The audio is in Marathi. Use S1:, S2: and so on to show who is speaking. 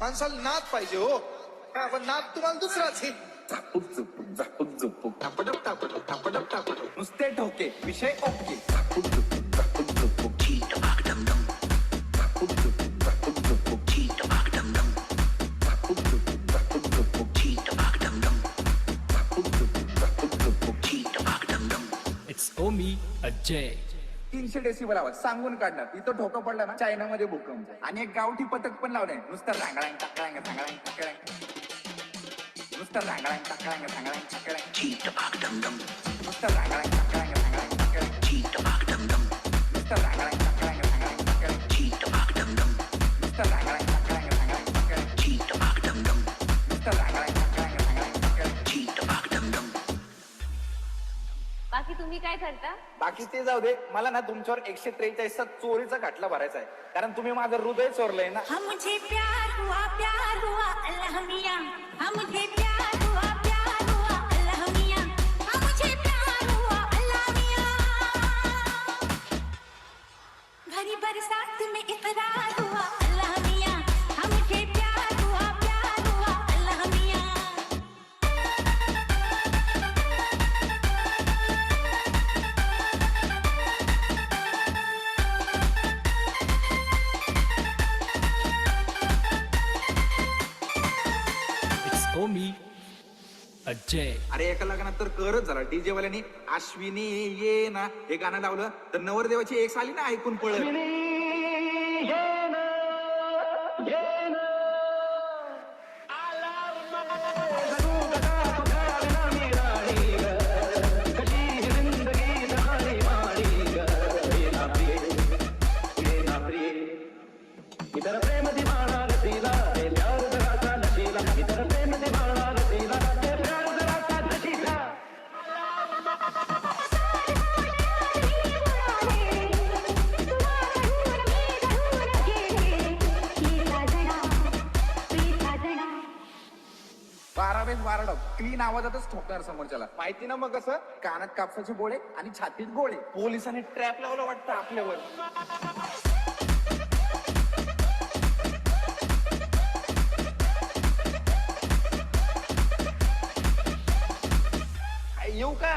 S1: माणसाला नाद पाहिजे हो. पण नाद तुम्हाला दुसराच आहे.
S2: झापूक झुपूक झापूक झुपूक टापडप टापडप टापडप टापडप नुसते ठोके विषय ओके झापूक झुपूक झापूक झुपूक चीट भाग डम डम झापूक झुपूक झापूक झुपूक चीट भाग डम डम झापूक झुपूक झापूक झुपूक चीट भाग डम डम झापूक झुपूक झापूक झुपूक चीट भाग डम डम.
S3: It's Omi Ajay.
S2: 300 डेसिबल आवाज सांगून काढणार. इथं ठोका पडला ना चायनामध्ये भूकंप. आणि एक गावठी पथक पण लावलंय नुसतं रांगळांग टाकळांग सांगळांग टाकळांग नुसतं रांगळांग टाकळांग सांगळांग टाकळांग चीट भाग डम डम नुसतं रांगळांग टाकळांग सांगळांग टाकळांग चीट भाग डम डम नुसतं रांगळांग टाकळांग सांगळांग टाकळांग चीट भाग डम डम नुसतं रांगळांग टाकळांग सांगळांग टाकळांग चीट भाग डम डम नुसतं रांगळांग टाकळांग सांगळांग टाकळांग चीट भाग डम डम.
S4: बाकी तुम्ही काय करता?
S2: बाकी ते जाऊ दे. मला ना तुमच्यावर 143 चोरीचा खटला भरायचा आहे. कारण तुम्ही माझं हृदय चोरलंय ना.
S5: हम मुझे प्यार हुआ अल्लाह मियां. हम मुझे प्यार हुआ अल्लाह मियां. हम मुझे प्यार हुआ अल्लाह मियां. भरी बरसात में इकरार हुआ अल्लाह मियां. हम मुझे प्यार हुआ अल्लाह मियां.
S3: It's Omi Ajay.
S2: अरे एका लग्नात तर करच झाला. डीजे वाल्यानी अश्विनी ये ना हे गाणं लावलं तर नवरदेवाची एक साली ना ऐकून पळत.
S6: इतर प्रेम दिवाना नशीला ते प्यार जरासा नशीला इतर प्रेम दिवाना नशीला ते प्यार जरासा नशीला.
S2: बारावेस बाराडब क्लीन आवाजातच ठोकणार समोरच्याला. माहिती ना मग कसं कानात कापसाचे बोळे आणि छातीत गोळे. पोलिसांनी ट्रॅप लावलं वाटतं आपल्यावर. येऊ का?